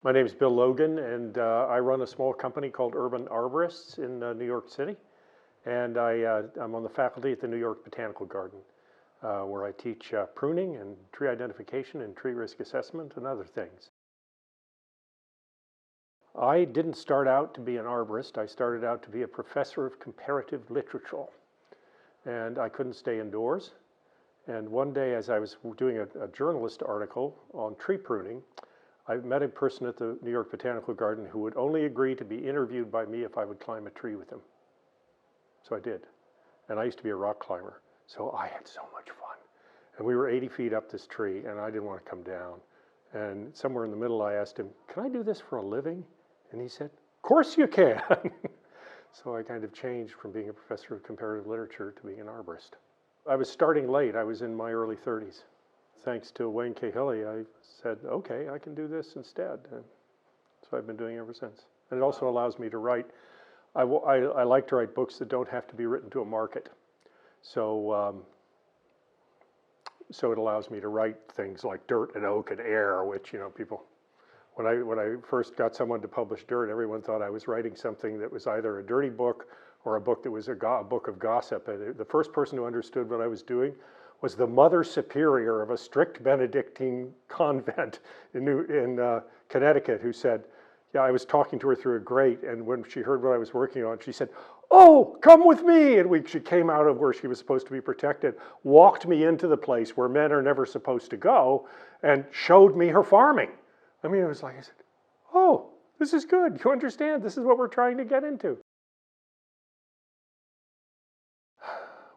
My name is Bill Logan, and I run a small company called Urban Arborists in New York City. And I'm on the faculty at the New York Botanical Garden, where I teach pruning and tree identification and tree risk assessment and other things. I didn't start out to be an arborist. I started out to be a professor of comparative literature. And I couldn't stay indoors. And one day, as I was doing a journalist article on tree pruning, I met a person at the New York Botanical Garden who would only agree to be interviewed by me if I would climb a tree with him. So I did. And I used to be a rock climber, so I had so much fun. And we were 80 feet up this tree, and I didn't want to come down. And somewhere in the middle, I asked him, "Can I do this for a living?" And he said, "Of course you can." So I kind of changed from being a professor of comparative literature to being an arborist. I was starting late. I was in my early 30s. Thanks to Wayne Cahill, I said, okay, I can do this instead. And so I've been doing it ever since. And it also allows me to write. I like to write books that don't have to be written to a market. So, so it allows me to write things like Dirt and Oak and Air, which, people, when I first got someone to publish Dirt, everyone thought I was writing something that was either a dirty book or a book that was a book of gossip. And the first person who understood what I was doing was the mother superior of a strict Benedictine convent in Connecticut, who said, yeah, I was talking to her through a grate, and when she heard what I was working on, she said, "Oh, come with me." And she came out of where she was supposed to be protected, walked me into the place where men are never supposed to go, and showed me her farming. I mean, it was like, I said, oh, this is good. You understand? This is what we're trying to get into.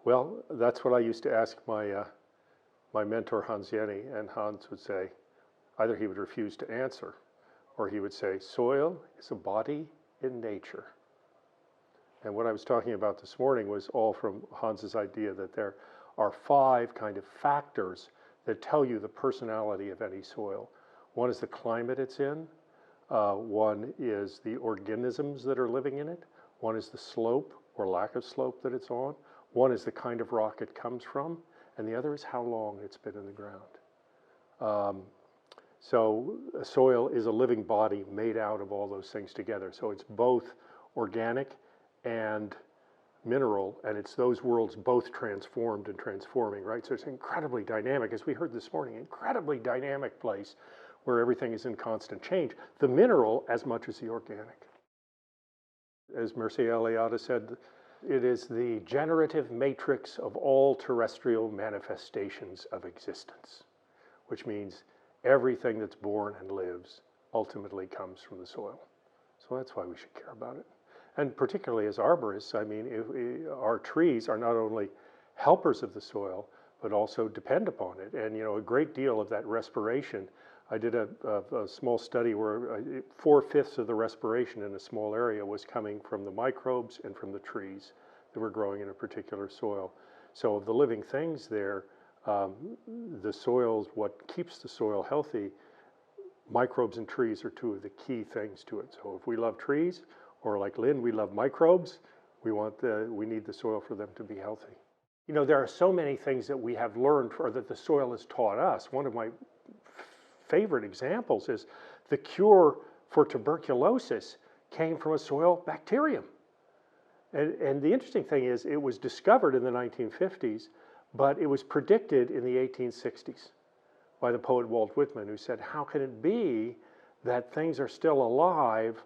Well, that's what I used to ask my mentor, Hans Jenny, and Hans would say, either he would refuse to answer, or he would say, soil is a body in nature. And what I was talking about this morning was all from Hans's idea that there are 5 kind of factors that tell you the personality of any soil. One is the climate it's in. One is the organisms that are living in it. One is the slope or lack of slope that it's on. One is the kind of rock it comes from, and the other is how long it's been in the ground. So a soil is a living body made out of all those things together. So it's both organic and mineral, and it's those worlds both transformed and transforming, right? So it's incredibly dynamic, as we heard this morning, incredibly dynamic place where everything is in constant change. The mineral as much as the organic. As Mircea Eliade said, it is the generative matrix of all terrestrial manifestations of existence, which means everything that's born and lives ultimately comes from the soil. So that's why we should care about it. And particularly as arborists, I mean, our trees are not only helpers of the soil, but also depend upon it. And, a great deal of that respiration, I did a small study where 4/5 of the respiration in a small area was coming from the microbes and from the trees that were growing in a particular soil. So of the living things there, the soil's what keeps the soil healthy. Microbes and trees are 2 of the key things to it. So if we love trees, or like Lynn, we love microbes, we need the soil for them to be healthy. There are so many things that we have learned or that the soil has taught us. One of my favorite examples is the cure for tuberculosis came from a soil bacterium. And the interesting thing is it was discovered in the 1950s, but it was predicted in the 1860s by the poet Walt Whitman, who said, how can it be that things are still alive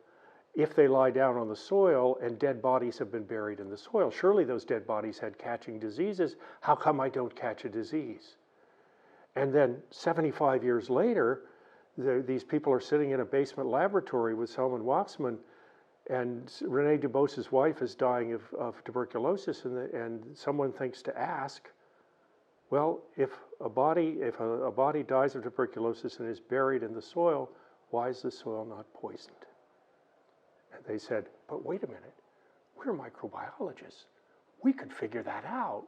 if they lie down on the soil and dead bodies have been buried in the soil? Surely those dead bodies had catching diseases. How come I don't catch a disease? And then 75 years later, these people are sitting in a basement laboratory with Selman Waksman, and René Dubos's wife is dying of tuberculosis, and someone thinks to ask, well, if a body dies of tuberculosis and is buried in the soil, why is the soil not poisoned? And they said, but wait a minute, we're microbiologists. We could figure that out.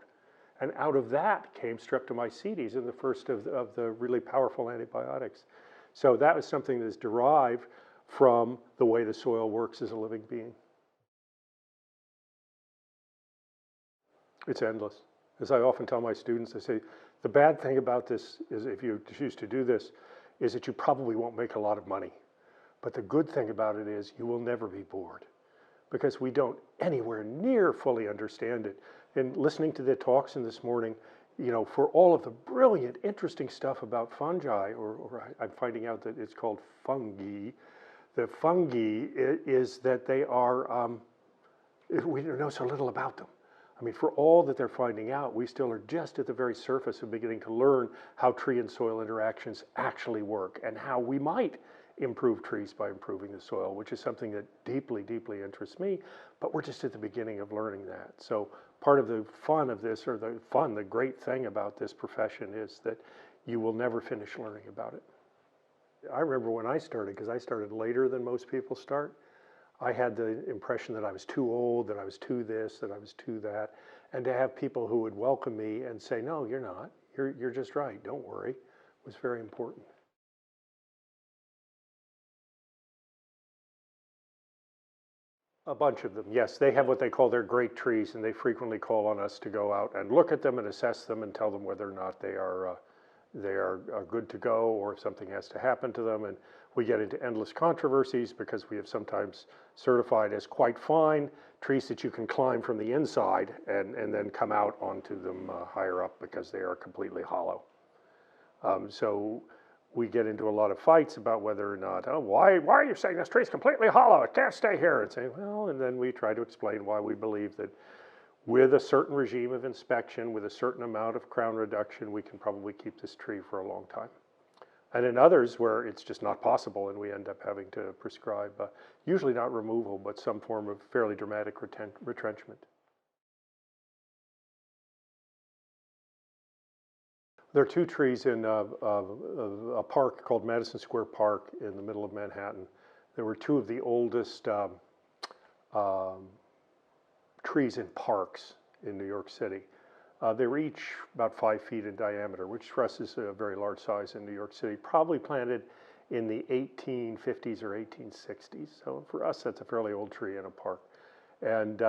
And out of that came streptomycetes, and the first of the really powerful antibiotics. So that was something that's derived from the way the soil works as a living being. It's endless. As I often tell my students, I say, the bad thing about this is if you choose to do this, is that you probably won't make a lot of money. But the good thing about it is you will never be bored because we don't anywhere near fully understand it. And listening to the talks in this morning, you know, for all of the brilliant, interesting stuff about fungi, or I'm finding out that it's called fungi. The fungi is that they are, we know so little about them. I mean, for all that they're finding out, we still are just at the very surface of beginning to learn how tree and soil interactions actually work and how we might improve trees by improving the soil, which is something that deeply, deeply interests me, but we're just at the beginning of learning that. So part of the fun of this, or the great thing about this profession is that you will never finish learning about it. I remember when I started, because I started later than most people start, I had the impression that I was too old, that I was too this, that I was too that, and to have people who would welcome me and say, no, you're not, you're just right, don't worry, was very important. A bunch of them, yes. They have what they call their great trees, and they frequently call on us to go out and look at them and assess them and tell them whether or not they are good to go or if something has to happen to them. And we get into endless controversies because we have sometimes certified as quite fine trees that you can climb from the inside and then come out onto them higher up because they are completely hollow. So we get into a lot of fights about whether or not, oh, why are you saying this tree is completely hollow? It can't stay here. And say, well, and then we try to explain why we believe that with a certain regime of inspection, with a certain amount of crown reduction, we can probably keep this tree for a long time. And in others where it's just not possible and we end up having to prescribe, usually not removal, but some form of fairly dramatic retrenchment. There are two trees in a park called Madison Square Park in the middle of Manhattan. There were two of the oldest trees in parks in New York City. They were each about 5 feet in diameter, which for us is a very large size in New York City, probably planted in the 1850s or 1860s. So for us, that's a fairly old tree in a park. And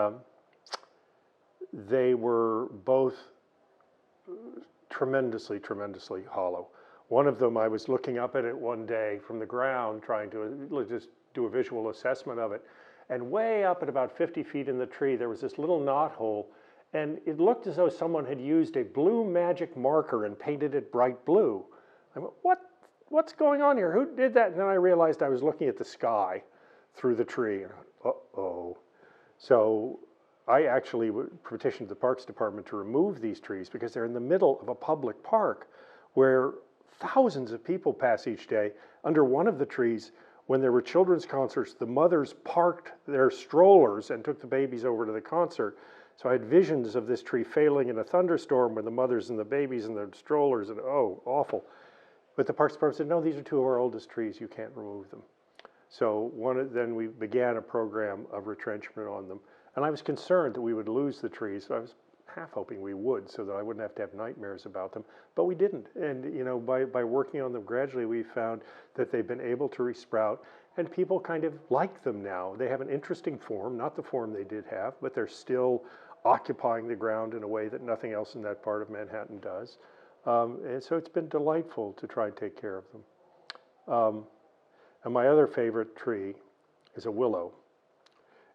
they were both tremendously, tremendously hollow. One of them, I was looking up at it one day from the ground, trying to just do a visual assessment of it. And way up at about 50 feet in the tree, there was this little knot hole. And it looked as though someone had used a blue magic marker and painted it bright blue. I went, what's going on here? Who did that? And then I realized I was looking at the sky through the tree. And uh-oh. So I actually petitioned the Parks Department to remove these trees because they're in the middle of a public park where thousands of people pass each day. Under one of the trees, when there were children's concerts, the mothers parked their strollers and took the babies over to the concert. So I had visions of this tree failing in a thunderstorm with the mothers and the babies and their strollers, and oh, awful. But the Parks Department said, no, these are two of our oldest trees, you can't remove them. So then we began a program of retrenchment on them. And I was concerned that we would lose the trees. So I was half hoping we would so that I wouldn't have to have nightmares about them, but we didn't. And you know, by working on them gradually, we found that they've been able to resprout, and people kind of like them now. They have an interesting form, not the form they did have, but they're still occupying the ground in a way that nothing else in that part of Manhattan does. And so it's been delightful to try and take care of them. And my other favorite tree is a willow.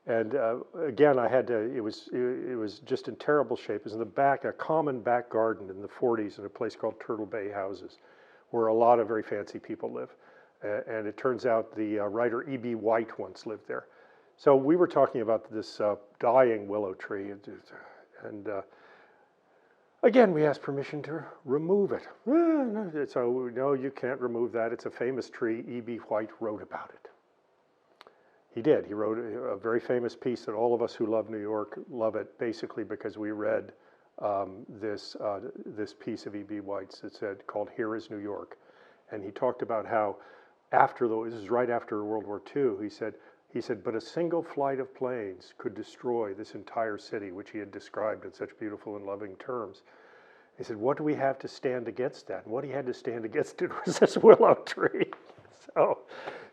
And again, it was just in terrible shape. It was in the back, a common back garden in the 40s in a place called Turtle Bay Houses, where a lot of very fancy people live. And it turns out the writer E.B. White once lived there. So we were talking about this dying willow tree, and again, we asked permission to remove it. So no, you can't remove that. It's a famous tree. E.B. White wrote about it. He did. He wrote a very famous piece that all of us who love New York love it, basically because we read this piece of E.B. White's that said, called "Here is New York," and he talked about how this is right after World War II. He said, but a single flight of planes could destroy this entire city, which he had described in such beautiful and loving terms. He said, what do we have to stand against that? And what he had to stand against it was this willow tree. So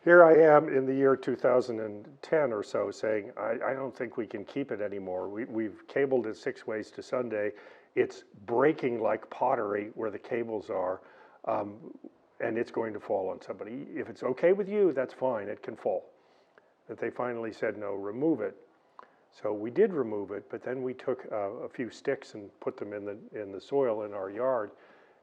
here I am in the year 2010 or so saying, I don't think we can keep it anymore. We've cabled it 6 ways to Sunday. It's breaking like pottery where the cables are. and it's going to fall on somebody. If it's okay with you, that's fine, it can fall. That they finally said, no, remove it. So we did remove it, but then we took a few sticks and put them in the soil in our yard,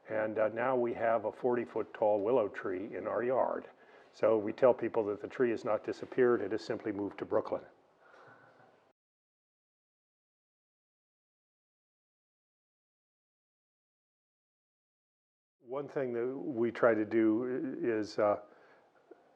and now we have a 40-foot tall willow tree in our yard. So we tell people that the tree has not disappeared, it has simply moved to Brooklyn. One thing that we try to do is,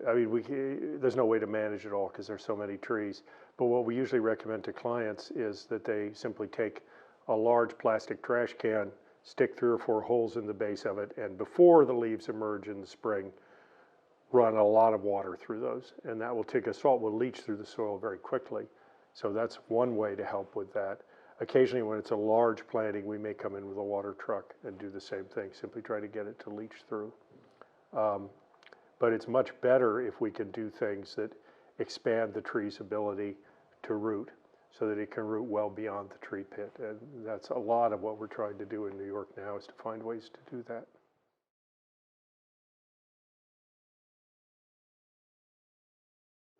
there's no way to manage it all because there's so many trees, but what we usually recommend to clients is that they simply take a large plastic trash can, stick 3 or 4 holes in the base of it, and before the leaves emerge in the spring, run a lot of water through those, and that will take, salt will leach through the soil very quickly. So that's one way to help with that. Occasionally when it's a large planting, we may come in with a water truck and do the same thing, simply try to get it to leach through. But it's much better if we can do things that expand the tree's ability to root so that it can root well beyond the tree pit. And that's a lot of what we're trying to do in New York now, is to find ways to do that.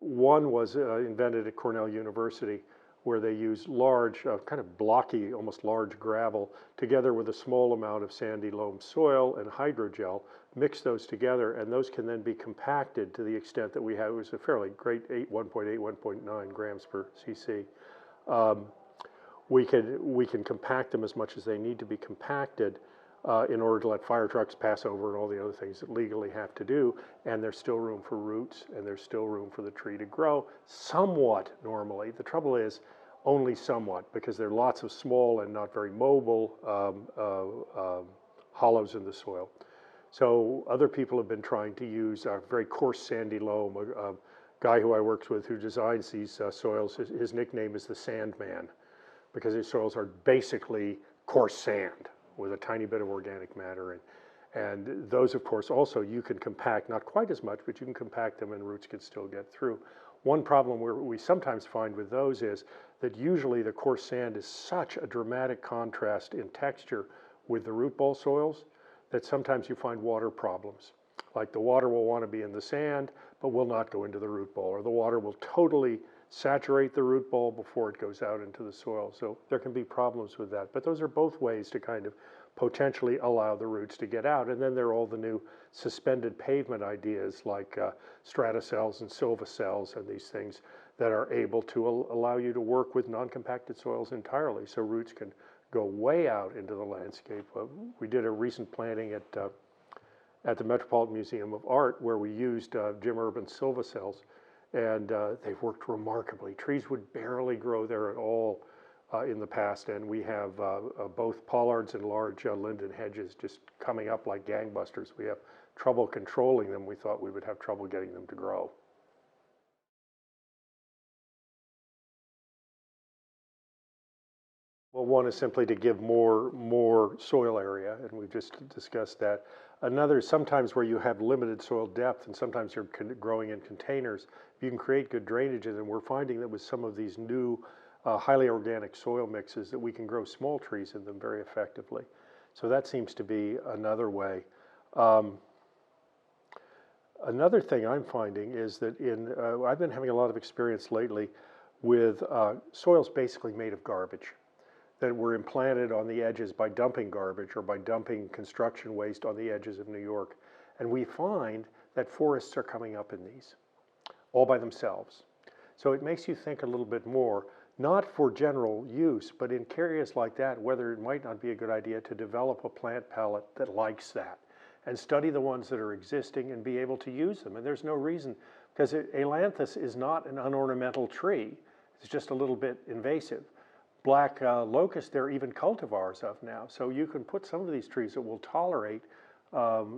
One was invented at Cornell University, where they use large, kind of blocky, almost large gravel, together with a small amount of sandy loam soil and hydrogel, mix those together, and those can then be compacted to the extent that we have. It was a fairly great 1.8, 1.9 grams per cc. We can compact them as much as they need to be compacted in order to let fire trucks pass over and all the other things that legally have to do, and there's still room for roots, and there's still room for the tree to grow somewhat normally. The trouble is only somewhat, because there are lots of small and not very mobile hollows in the soil. So other people have been trying to use very coarse sandy loam. A guy who I worked with who designs these soils, his nickname is the Sandman, because his soils are basically coarse sand with a tiny bit of organic matter in. And those, of course, also you can compact, not quite as much, but you can compact them and roots can still get through. One problem we sometimes find with those is that usually the coarse sand is such a dramatic contrast in texture with the root ball soils that sometimes you find water problems. Like the water will want to be in the sand, but will not go into the root ball, or the water will totally saturate the root ball before it goes out into the soil. So there can be problems with that. But those are both ways to kind of potentially allow the roots to get out. And then there are all the new suspended pavement ideas like stratocells and silvacells and these things that are able to allow you to work with non-compacted soils entirely, so roots can go way out into the landscape. We did a recent planting at the Metropolitan Museum of Art where we used Jim Urban silvacells, and they've worked remarkably. Trees would barely grow there at all in the past, and we have both pollards and large linden hedges just coming up like gangbusters. We have trouble controlling them. We thought we would have trouble getting them to grow. Well, one is simply to give more soil area, and we've just discussed that. Another, sometimes where you have limited soil depth and sometimes you're growing in containers, you can create good drainages, and we're finding that with some of these new highly organic soil mixes that we can grow small trees in them very effectively. So that seems to be another way. Another thing I'm finding is that I've been having a lot of experience lately with soils basically made of garbage that were implanted on the edges by dumping garbage or by dumping construction waste on the edges of New York. And we find that forests are coming up in these all by themselves. So it makes you think a little bit more, not for general use, but in areas like that, whether it might not be a good idea to develop a plant palette that likes that and study the ones that are existing and be able to use them. And there's no reason, because ailanthus is not an unornamental tree. It's just a little bit invasive. Black locust, there are even cultivars of now. So you can put some of these trees that will tolerate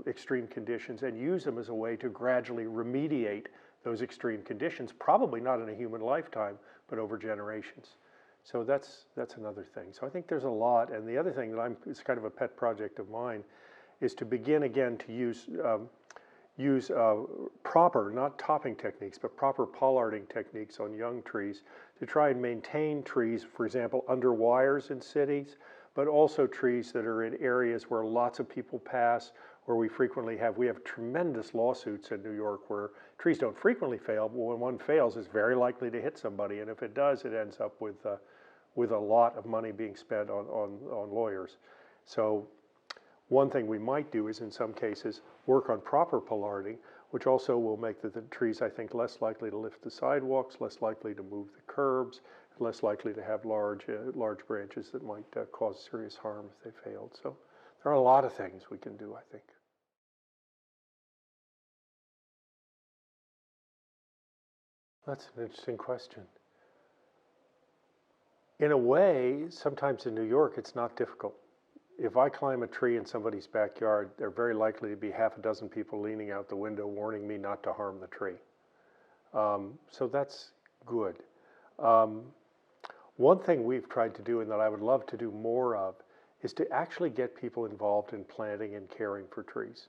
extreme conditions and use them as a way to gradually remediate those extreme conditions, probably not in a human lifetime, but over generations. So that's another thing. So I think there's a lot. And the other thing that it's kind of a pet project of mine, is to begin again to use proper, not topping techniques, but proper pollarding techniques on young trees to try and maintain trees, for example, under wires in cities, but also trees that are in areas where lots of people pass, where we have tremendous lawsuits in New York where trees don't frequently fail, but when one fails, it's very likely to hit somebody, and if it does, it ends up with a lot of money being spent on lawyers. So one thing we might do is in some cases work on proper pollarding, which also will make the trees, I think, less likely to lift the sidewalks, less likely to move the curbs, less likely to have large branches that might cause serious harm if they failed. So there are a lot of things we can do, I think. That's an interesting question. In a way, sometimes in New York, it's not difficult. If I climb a tree in somebody's backyard, there are very likely to be half a dozen people leaning out the window warning me not to harm the tree. So that's good. One thing we've tried to do and that I would love to do more of is to actually get people involved in planting and caring for trees.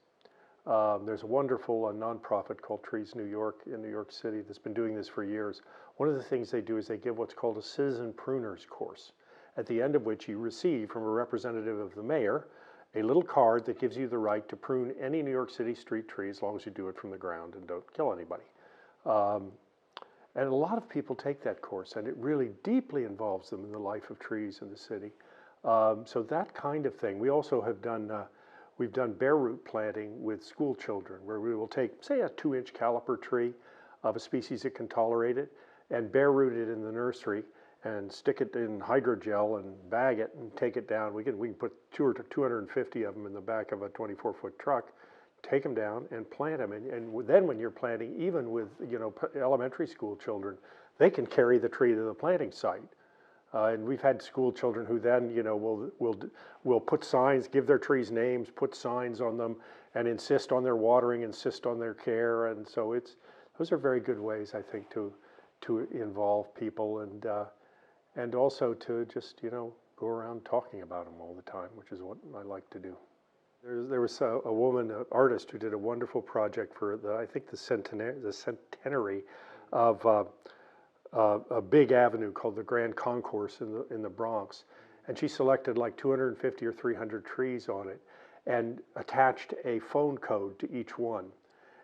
There's a wonderful nonprofit called Trees New York in New York City that's been doing this for years. One of the things they do is they give what's called a citizen pruners course, at the end of which you receive from a representative of the mayor a little card that gives you the right to prune any New York City street tree as long as you do it from the ground and don't kill anybody. And a lot of people take that course, and it really deeply involves them in the life of trees in the city. So that kind of thing. We also have done, we've done bare root planting with school children, where we will take, say, a 2-inch caliper tree of a species that can tolerate it, and bare root it in the nursery, and stick it in hydrogel and bag it and take it down. We can put 250 of them in the back of a 24-foot truck, take them down and plant them. And then when you're planting, even with elementary school children, they can carry the tree to the planting site. And we've had school children who then will put signs, give their trees names, put signs on them, and insist on their watering, insist on their care. And so those are very good ways, I think, to involve people and also to just go around talking about them all the time, which is what I like to do. There was a woman, an artist, who did a wonderful project for I think the centenary of a big avenue called the Grand Concourse in the Bronx, and she selected like 250 or 300 trees on it and attached a phone code to each one.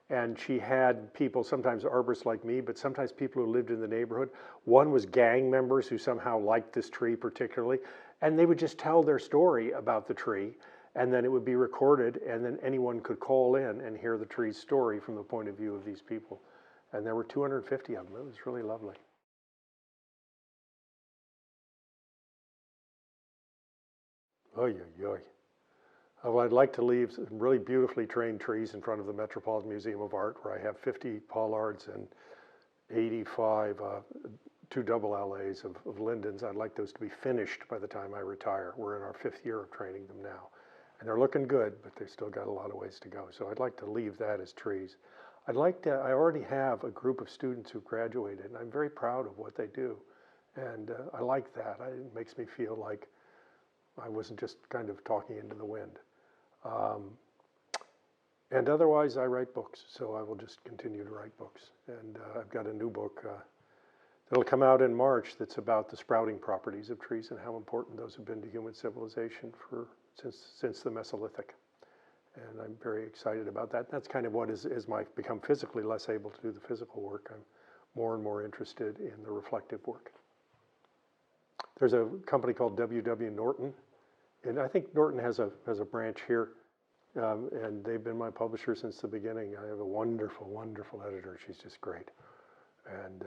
And she had people, sometimes arborists like me, but sometimes people who lived in the neighborhood. One was gang members who somehow liked this tree particularly, and they would just tell their story about the tree, and then it would be recorded, and then anyone could call in and hear the tree's story from the point of view of these people. And there were 250 of them. It was really lovely. Oy, oy, oy. Well, I'd like to leave some really beautifully trained trees in front of the Metropolitan Museum of Art, where I have 50 pollards and 85 two double LAs of lindens. I'd like those to be finished by the time I retire. We're in our 5th year of training them now. And they're looking good, but they've still got a lot of ways to go. So I'd like to leave that as trees. I already have a group of students who graduated, and I'm very proud of what they do. And I like that. It makes me feel like I wasn't just kind of talking into the wind. And otherwise, I write books, so I will just continue to write books. And I've got a new book that'll come out in March that's about the sprouting properties of trees and how important those have been to human civilization since the Mesolithic. And I'm very excited about that. That's kind of what as I become physically less able to do the physical work, I'm more and more interested in the reflective work. There's a company called W.W. Norton, and I think Norton has a branch here, and they've been my publisher since the beginning. I have a wonderful, wonderful editor. She's just great. And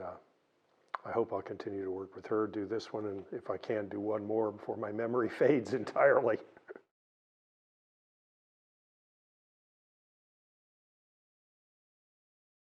I hope I'll continue to work with her, do this one, and if I can, do one more before my memory fades entirely.